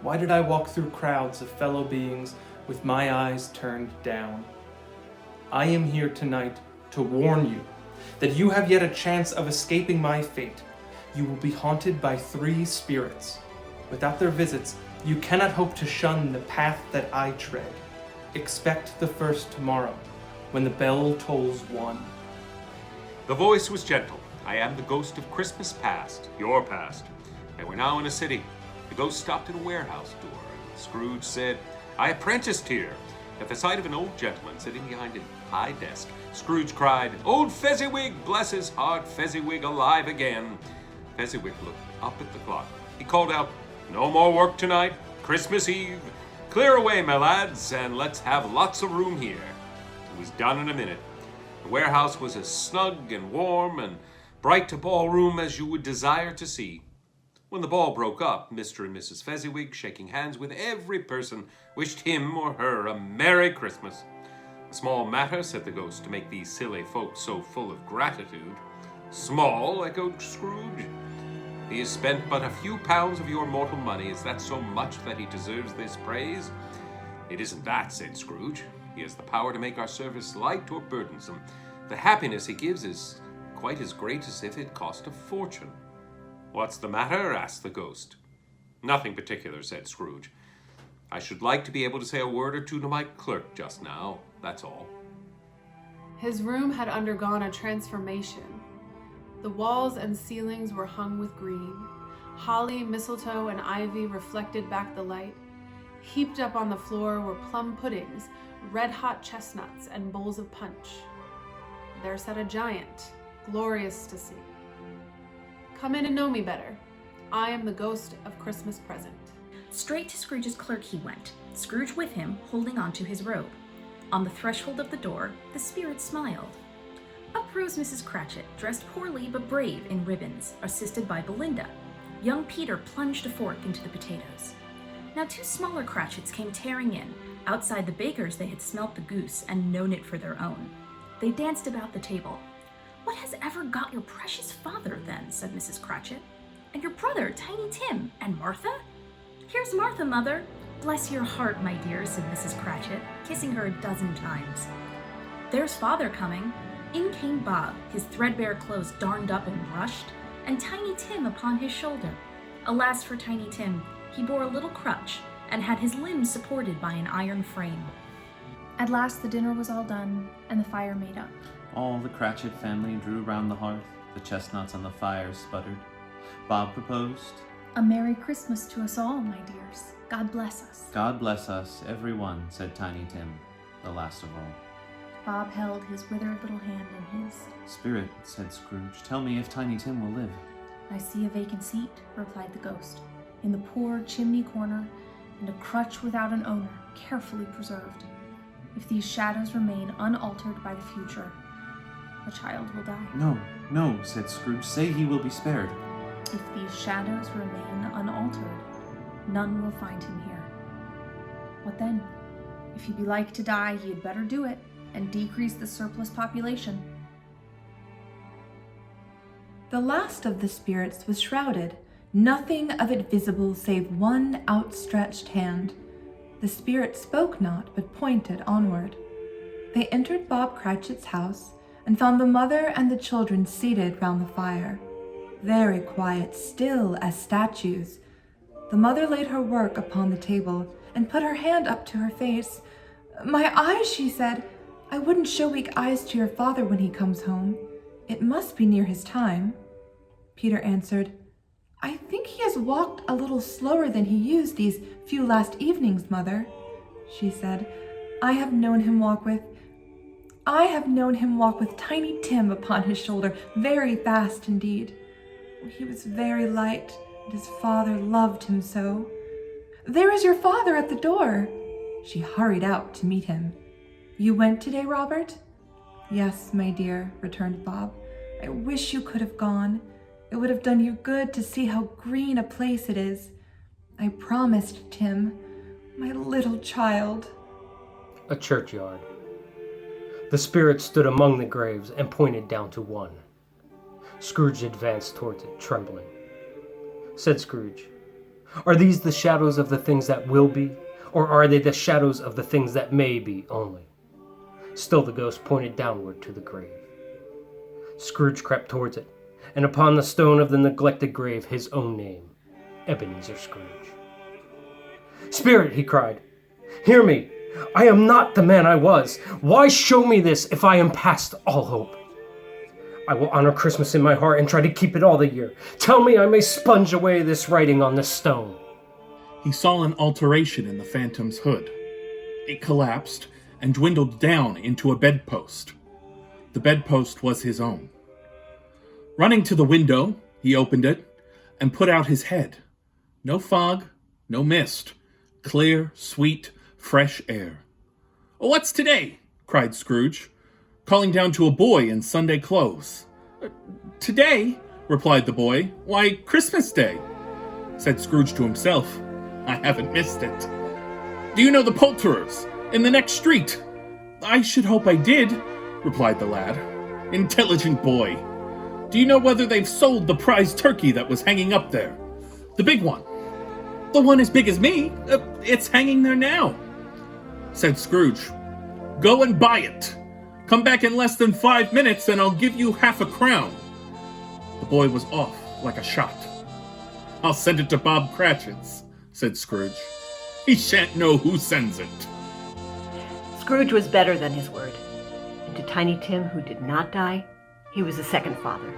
Why did I walk through crowds of fellow beings with my eyes turned down? I am here tonight to warn you that you have yet a chance of escaping my fate. You will be haunted by 3 spirits. Without their visits, you cannot hope to shun the path that I tread. Expect the first tomorrow, when the bell tolls 1. The voice was gentle. I am the ghost of Christmas past, your past. And we're now in a city. The ghost stopped at a warehouse door, and Scrooge said, "I apprenticed here." At the sight of an old gentleman sitting behind a high desk, Scrooge cried, "Old Fezziwig, bless his heart, Fezziwig alive again." Fezziwig looked up at the clock. He called out, "No more work tonight, Christmas Eve. Clear away, my lads, and let's have lots of room here." It was done in a minute. The warehouse was as snug and warm and bright a ballroom as you would desire to see. When the ball broke up, Mr. and Mrs. Fezziwig, shaking hands with every person, wished him or her a Merry Christmas. "A small matter," said the ghost, "to make these silly folks so full of gratitude." "Small?" echoed Scrooge. "He has spent but a few pounds of your mortal money. Is that so much that he deserves this praise?" "It isn't that," said Scrooge. "He has the power to make our service light or burdensome. The happiness he gives is quite as great as if it cost a fortune." "What's the matter?" asked the ghost. "Nothing particular," said Scrooge. "I should like to be able to say a word or two to my clerk just now, that's all." His room had undergone a transformation. The walls and ceilings were hung with green. Holly, mistletoe, and ivy reflected back the light. Heaped up on the floor were plum puddings, red-hot chestnuts, and bowls of punch. There sat a giant, glorious to see. "Come in and know me better. I am the ghost of Christmas present." Straight to Scrooge's clerk he went, Scrooge with him, holding on to his robe. On the threshold of the door, the spirit smiled. Up rose Mrs. Cratchit, dressed poorly but brave in ribbons, assisted by Belinda. Young Peter plunged a fork into the potatoes. Now 2 smaller Cratchits came tearing in. Outside the baker's they had smelt the goose and known it for their own. They danced about the table. "What has ever got your precious father, then?" said Mrs. Cratchit. "And your brother, Tiny Tim, and Martha?" "Here's Martha, mother." "Bless your heart, my dear," said Mrs. Cratchit, kissing her a dozen times. "There's father coming." In came Bob, his threadbare clothes darned up and brushed, and Tiny Tim upon his shoulder. Alas for Tiny Tim, he bore a little crutch, and had his limbs supported by an iron frame. At last the dinner was all done, and the fire made up. All the Cratchit family drew round the hearth. The chestnuts on the fire sputtered. Bob proposed, "A Merry Christmas to us all, my dears. God bless us." "God bless us, every one," said Tiny Tim, the last of all. Bob held his withered little hand in his. Spirit, said Scrooge, tell me if Tiny Tim will live. I see a vacant seat, replied the ghost, in the poor chimney corner, and a crutch without an owner, carefully preserved. If these shadows remain unaltered by the future, the child will die. No, no, said Scrooge, say he will be spared. If these shadows remain unaltered, none will find him here. What then? If he be like to die, he had better do it, and decrease the surplus population. The last of the spirits was shrouded, nothing of it visible save one outstretched hand. The spirit spoke not, but pointed onward. They entered Bob Cratchit's house, and found the mother and the children seated round the fire, very quiet, still as statues. The mother laid her work upon the table, and put her hand up to her face. "My eyes," she said. "I wouldn't show weak eyes to your father when he comes home. It must be near his time." Peter answered, "I think he has walked a little slower than he used these few last evenings, mother," she said. I have known him walk with Tiny Tim upon his shoulder, very fast indeed. He was very light, and his father loved him so. There is your father at the door." She hurried out to meet him. "You went today, Robert?" "Yes, my dear," returned Bob. "I wish you could have gone. It would have done you good to see how green a place it is. I promised Tim, my little child." A churchyard. The spirit stood among the graves and pointed down to one. Scrooge advanced towards it, trembling. Said Scrooge, "Are these the shadows of the things that will be, or are they the shadows of the things that may be only?" Still the ghost pointed downward to the grave. Scrooge crept towards it, and upon the stone of the neglected grave his own name, Ebenezer Scrooge. "Spirit," he cried, "hear me! I am not the man I was. Why show me this if I am past all hope? I will honor Christmas in my heart and try to keep it all the year. Tell me I may sponge away this writing on this stone." He saw an alteration in the phantom's hood. It collapsed and dwindled down into a bedpost. The bedpost was his own. Running to the window, he opened it and put out his head. No fog, no mist, clear, sweet, fresh air. "What's today?" cried Scrooge, calling down to a boy in Sunday clothes. "Today?" replied the boy. "Why, Christmas Day." Said Scrooge to himself, "I haven't missed it. Do you know the poulterers in the next street?" "I should hope I did," replied the lad. "Intelligent boy. Do you know whether they've sold the prize turkey that was hanging up there? The big one." "The one as big as me? It's hanging there now." Said Scrooge, "Go and buy it. Come back in less than 5 minutes and I'll give you half a crown." The boy was off like a shot. "I'll send it to Bob Cratchit's," said Scrooge. "He shan't know who sends it." Scrooge was better than his word. And to Tiny Tim, who did not die, he was a second father.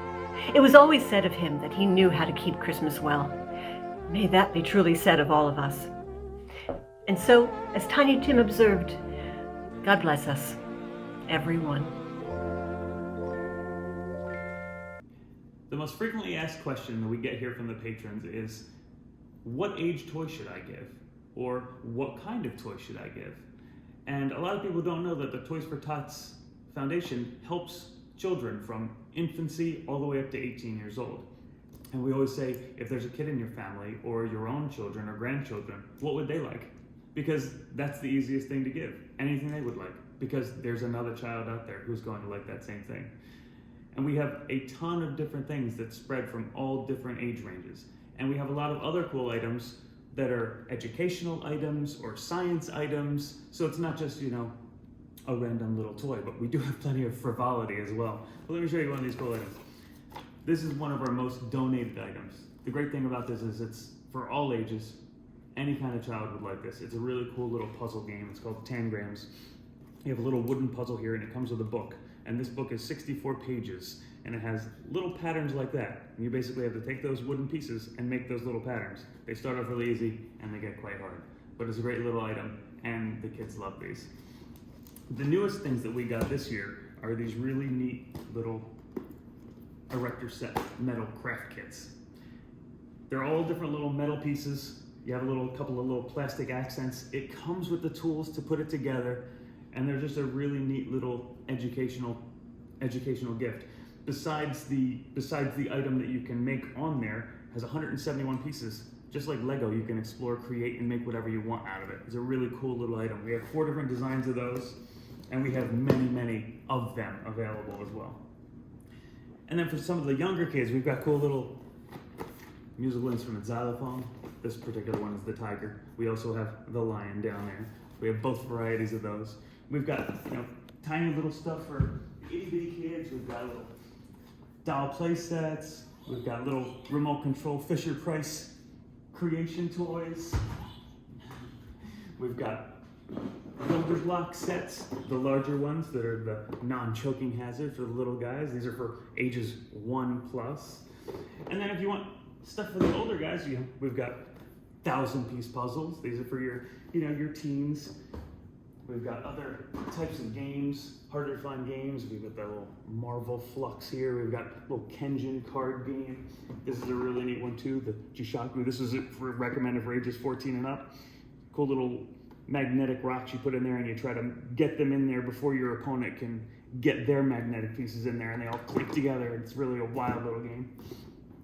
It was always said of him that he knew how to keep Christmas well. May that be truly said of all of us. And so, as Tiny Tim observed, God bless us, everyone. The most frequently asked question that we get here from the patrons is, what age toy should I give? Or what kind of toy should I give? And a lot of people don't know that the Toys for Tots Foundation helps children from infancy all the way up to 18 years old. And we always say, if there's a kid in your family or your own children or grandchildren, what would they like? Because that's the easiest thing to give, anything they would like, because there's another child out there who's going to like that same thing. And we have a ton of different things that spread from all different age ranges. And we have a lot of other cool items that are educational items or science items. So it's not just, a random little toy, but we do have plenty of frivolity as well. But let me show you one of these cool items. This is one of our most donated items. The great thing about this is it's for all ages. Any kind of child would like this. It's a really cool little puzzle game. It's called Tangrams. You have a little wooden puzzle here and it comes with a book. And this book is 64 pages and it has little patterns like that. And you basically have to take those wooden pieces and make those little patterns. They start off really easy and they get quite hard. But it's a great little item and the kids love these. The newest things that we got this year are these really neat little erector set metal craft kits. They're all different little metal pieces. You have a couple of little plastic accents. It comes with the tools to put it together, and they're just a really neat little educational gift. Besides the item that you can make on there, has 171 pieces. Just like Lego, you can explore, create, and make whatever you want out of it. It's a really cool little item. We have 4 different designs of those, and we have many, many of them available as well. And then for some of the younger kids, we've got cool little musical instrument xylophone. This particular one is the tiger. We also have the lion down there. We have both varieties of those. We've got tiny little stuff for itty bitty kids. We've got little doll play sets. We've got little remote control Fisher Price creation toys. We've got builder block sets, the larger ones that are the non-choking hazard for the little guys. These are for ages 1+. And then if you want stuff for the older guys, we've got 1,000-piece puzzles. These are for your teens. We've got other types of games, harder to find games. We've got that little Marvel Flux here. We've got a little Kenjin card game. This is a really neat one too, the Jishaku. This is recommended for ages 14 and up. Cool little magnetic rocks you put in there, and you try to get them in there before your opponent can get their magnetic pieces in there, and they all click together. It's really a wild little game.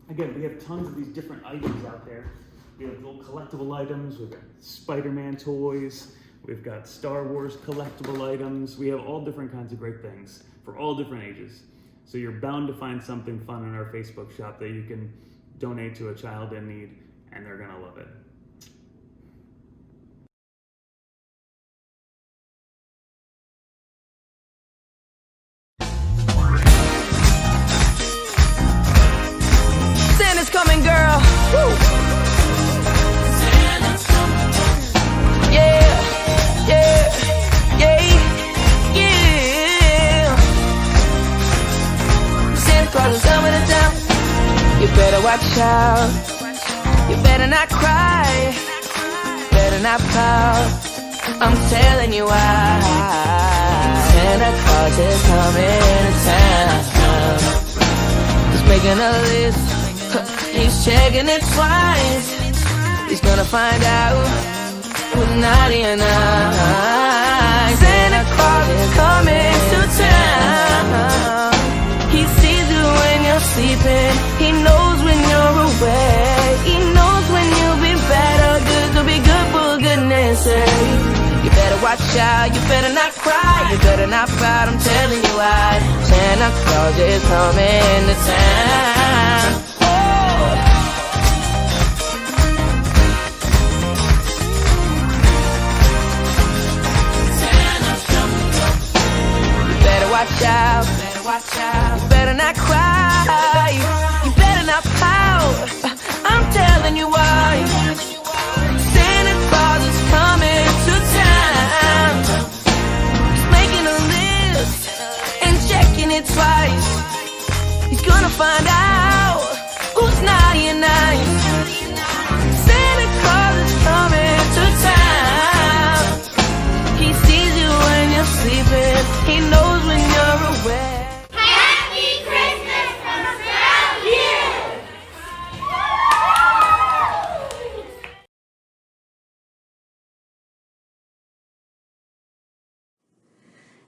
Again, we have tons of these different items out there. We have little collectible items. We've got Spider-Man toys. We've got Star Wars collectible items. We have all different kinds of great things for all different ages. So you're bound to find something fun in our Facebook shop that you can donate to a child in need, and they're gonna love it. Santa's coming, girl. Woo. Santa's coming. Yeah, yeah, yeah, yeah. Santa Claus is coming to town. You better watch out. You better not cry. Better not pout. I'm telling you why. Santa Claus is coming to town. He's making a list. He's checking it twice. He's gonna find out who's naughty and nice. Santa Claus is coming to town. He sees you when you're sleeping. He knows when you're awake. He knows when you'll be bad or good. To be good for goodness sake. You better watch out. You better not cry. You better not pout. I'm telling you why. Santa Claus is coming to town. Watch out, you better not cry, you better not pout, I'm telling you why. Santa Claus is coming to town. He's making a list and checking it twice. He's gonna find out who's naughty and nice. Santa Claus is coming to town. He sees you when you're sleeping. He knows when you're away. Happy Christmas from Scout here!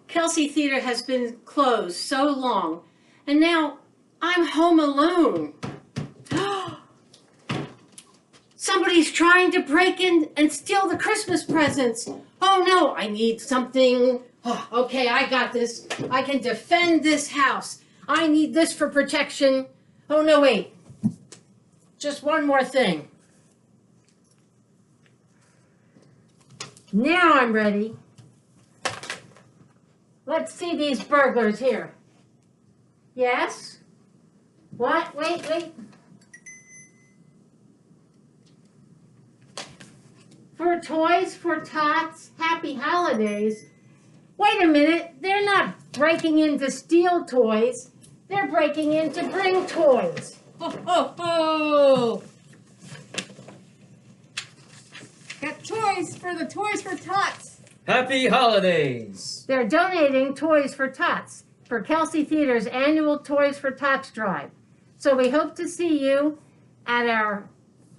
Kelsey Theater has been closed so long, and now I'm home alone. Somebody's trying to break in and steal the Christmas presents. Oh no, I need something. Oh, okay, I got this. I can defend this house. I need this for protection. Oh no, wait. Just one more thing. Now I'm ready. Let's see these burglars here. Yes? What? Wait. For toys for Tots, happy holidays. Wait a minute, they're not breaking in to steal toys. They're breaking in to bring toys. Ho, ho, ho! Got toys for the Toys for Tots. Happy holidays! They're donating toys for Tots for Kelsey Theater's annual Toys for Tots Drive. So we hope to see you at our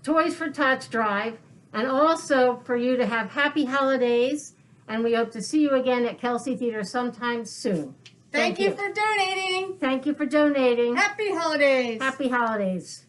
Toys for Tots Drive, and also for you to have happy holidays, and we hope to see you again at Kelsey Theater sometime soon. Thank you for donating. Thank you for donating. Happy holidays. Happy holidays.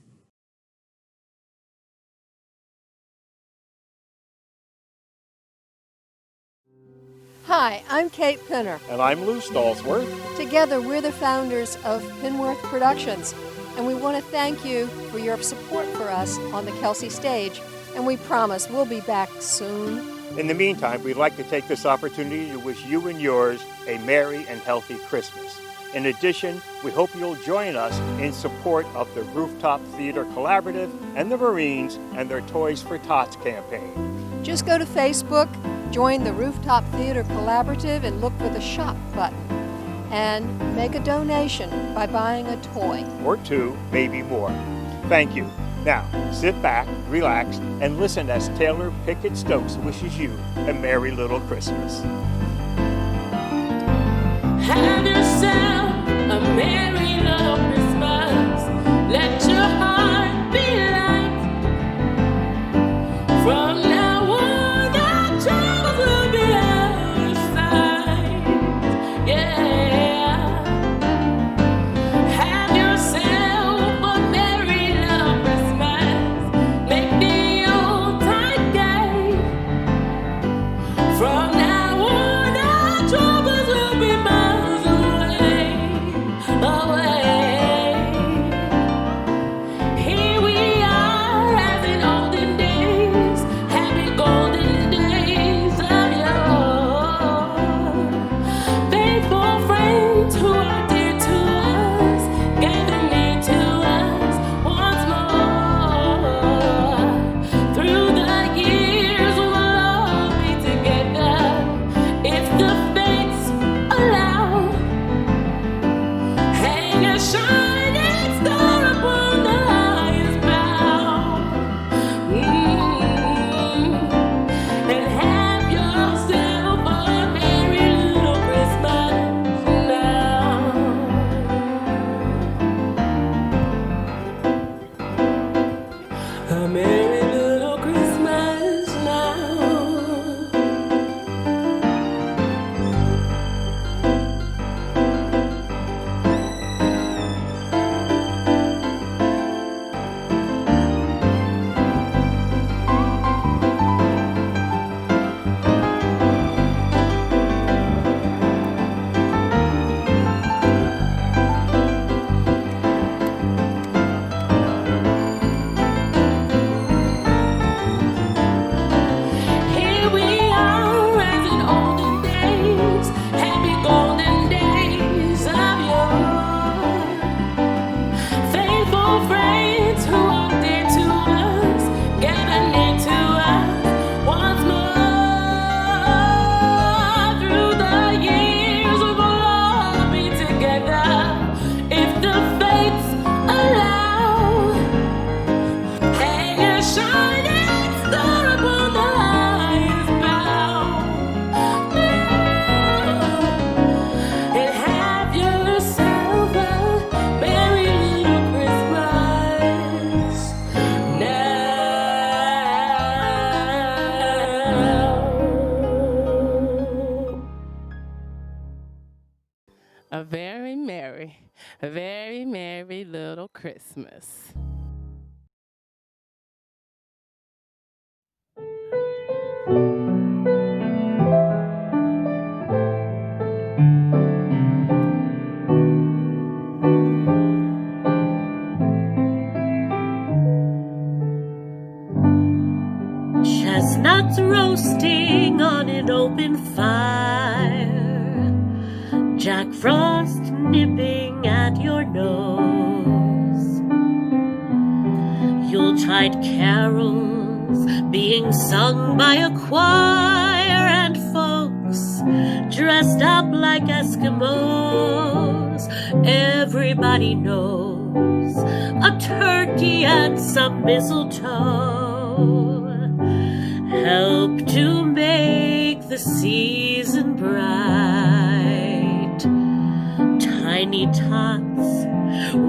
Hi, I'm Kate Pinner. And I'm Lou Stallsworth. Together, we're the founders of Pinworth Productions, and we want to thank you for your support for us on the Kelsey stage, and we promise we'll be back soon. In the meantime, we'd like to take this opportunity to wish you and yours a merry and healthy Christmas. In addition, we hope you'll join us in support of the Rooftop Theatre Collaborative and the Marines and their Toys for Tots campaign. Just go to Facebook, join the Rooftop Theatre Collaborative, and look for the shop button. And make a donation by buying a toy. Or two, maybe more. Thank you. Now, sit back, relax, and listen as Taylor Pickett Stokes wishes you a merry little Christmas. Have yourself a merry little Christmas. Let your heart be light. From now on, our troubles will be out of sight. Yeah. Have yourself a merry little Christmas. Make the Yuletide gay. From now on, our troubles will be miles away. Here we are as in olden days, happy golden days of yore. Faithful friends who are dear to us, gather near to us once more. Through the years we'll all be together if the fates allow. Hang a shining star upon the highest bough. And have yourself a merry little Christmas now. A merry little Christmas now. Here we are as in olden days, happy golden days of yore. Faithful friends who are dear to us, gather near to us once more. Through the years we will all be together if the fates allow. Hang a shining star upon the highest bough. And have yourself a merry little Christmas now. A very merry little Christmas. Chestnuts roasting on an open fire, Jack Frost nipping at your nose, Yuletide carols being sung by a choir, and folks dressed up like Eskimos. Everybody knows a turkey and some mistletoe help to make make the season bright. Tiny tots,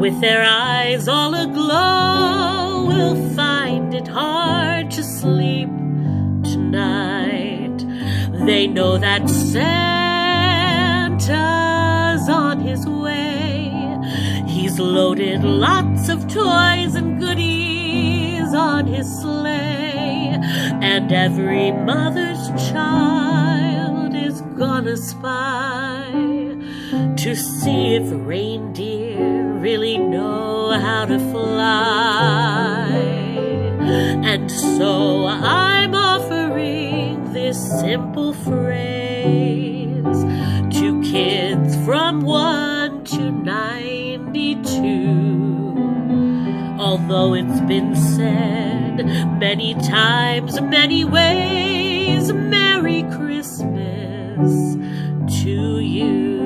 with their eyes all aglow, will find it hard to sleep tonight. They know that Santa's on his way. He's loaded lots of toys and goodies on his sleigh, and every mother's child is gonna spy to see if reindeer really know how to fly. And so I'm offering this simple phrase to kids from 1 to 92. Although it's been said many times, many ways, Merry Christmas to you.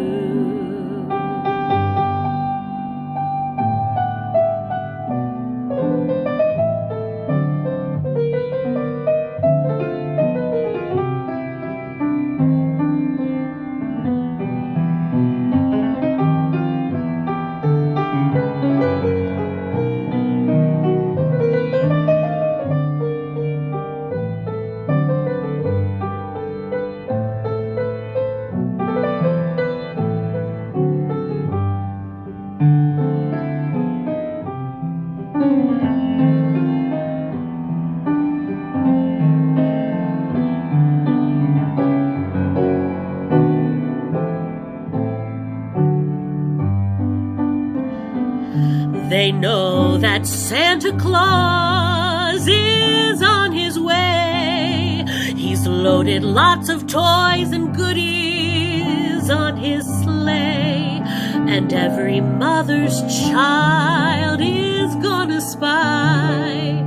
They know that Santa Claus is on his way. He's loaded lots of toys and goodies on his sleigh, and every mother's child is gonna spy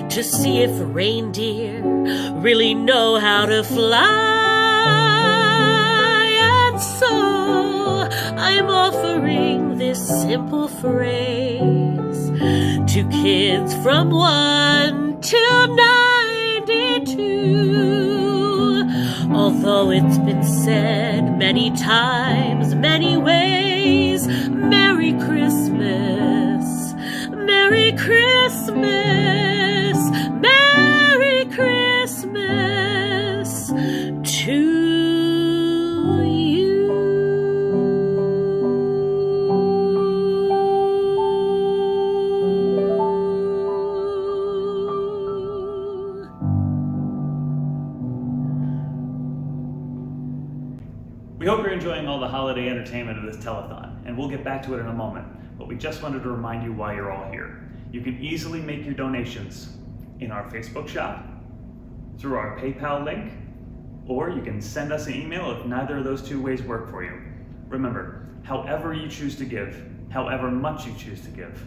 to see if reindeer really know how to fly. And so I'm offering this simple phrase to kids from 1 to 92. Although it's been said many times, many ways, Merry Christmas, Merry Christmas, Merry Christmas to you. We hope you're enjoying all the holiday entertainment of this telethon, and we'll get back to it in a moment, but we just wanted to remind you why you're all here. You can easily make your donations in our Facebook shop, through our PayPal link, or you can send us an email if neither of those two ways work for you. Remember, however you choose to give, however much you choose to give,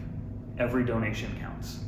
every donation counts.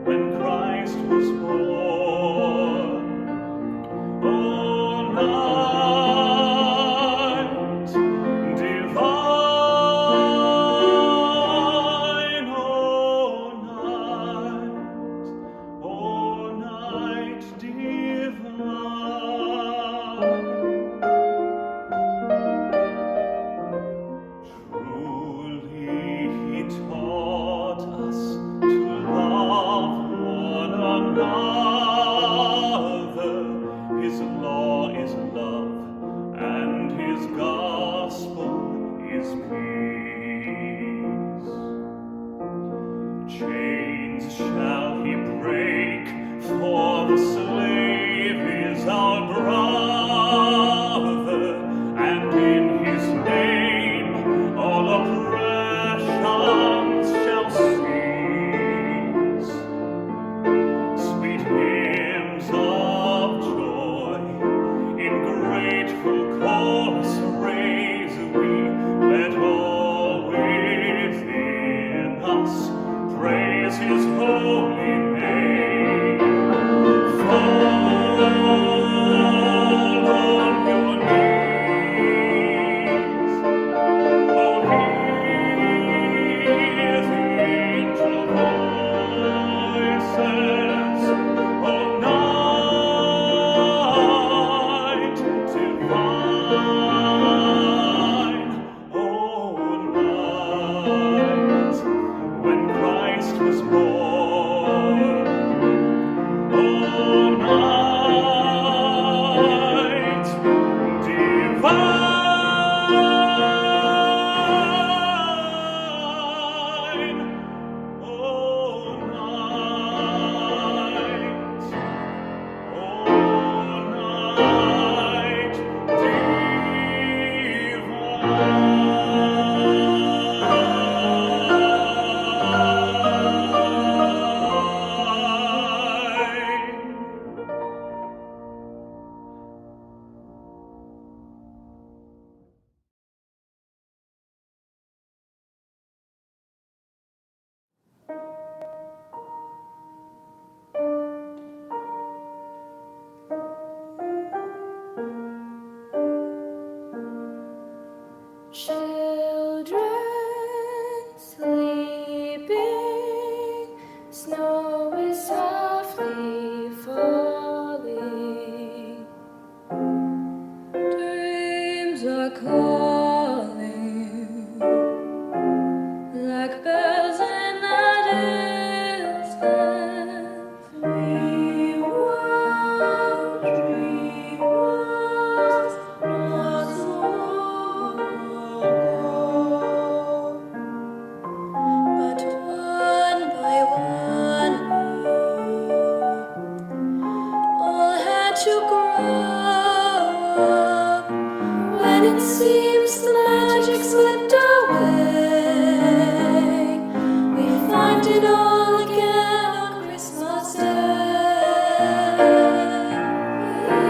When Christ was born. Children sleeping, snow is softly falling. Dreams are calling like bells in the distance. We were dreamers not so long ago, but one by one we all had to grow up. When it seems the magic slipped away, we find it all again on Christmas Day. We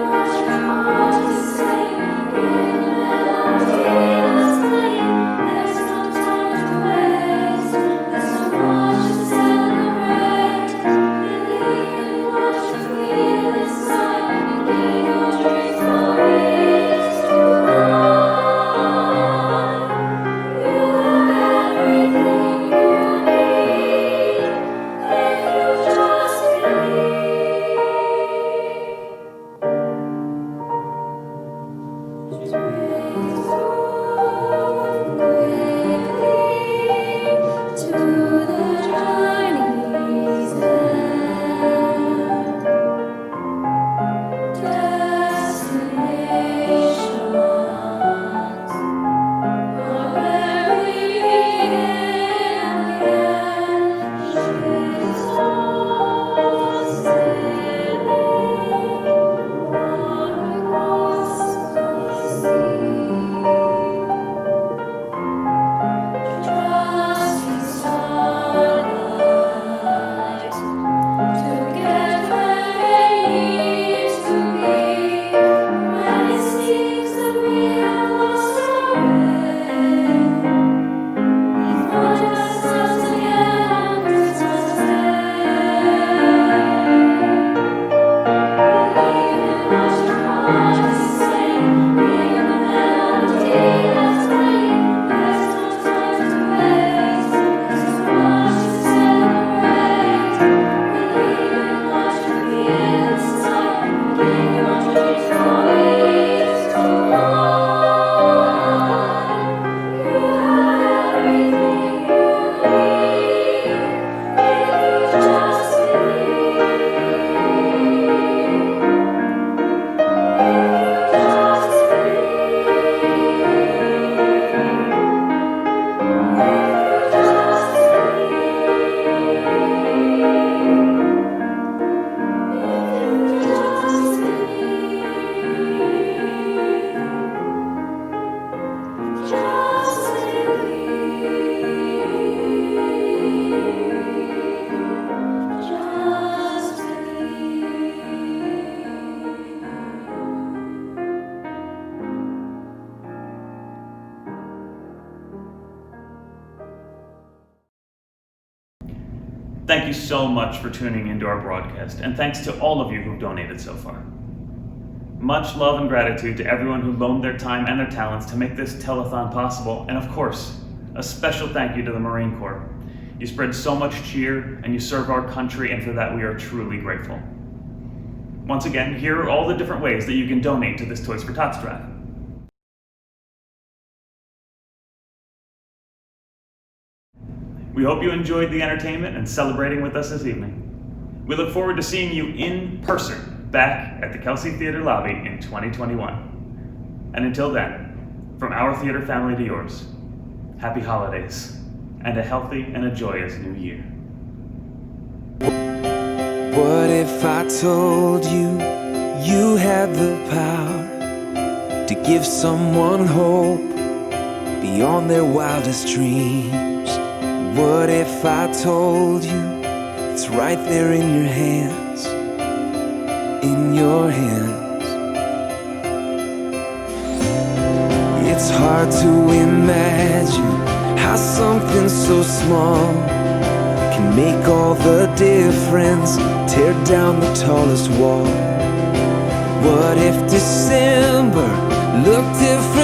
watch our hearts sing, hear the melodies playing. There's no time to waste, there's so much to celebrate. We watch and feel this time, keep your dreams for years to run. You have everything you need if you just believe. Dreams move quickly to the journey's end. Destinations are where we begin again. Ships all sailing far across the sea. Trusting starlight to get where they need to be. When it seems that we have lost our way, we find ourselves again on Christmas Day. We watch our hearts sing, hear the melody that's playing. There's no time to waste, there's so much to celebrate. We watch and feel this time, keep your dreams for years to run. You have everything you need if you just believe. Thank you so much for tuning into our broadcast, and thanks to all of you who've donated so far. Much love and gratitude to everyone who loaned their time and their talents to make this telethon possible, and of course, a special thank you to the Marine Corps. You spread so much cheer, and you serve our country, and for that we are truly grateful. Once again, here are all the different ways that you can donate to this Toys for Tots drive. We hope you enjoyed the entertainment and celebrating with us this evening. We look forward to seeing you in person back at the Kelsey Theater lobby in 2021. And until then, from our theater family to yours, happy holidays and a healthy and a joyous new year. What if I told you you had the power to give someone hope beyond their wildest dreams? What if I told you it's right there in your hands, in your hands? It's hard to imagine how something so small can make all the difference, tear down the tallest wall. What if December looked different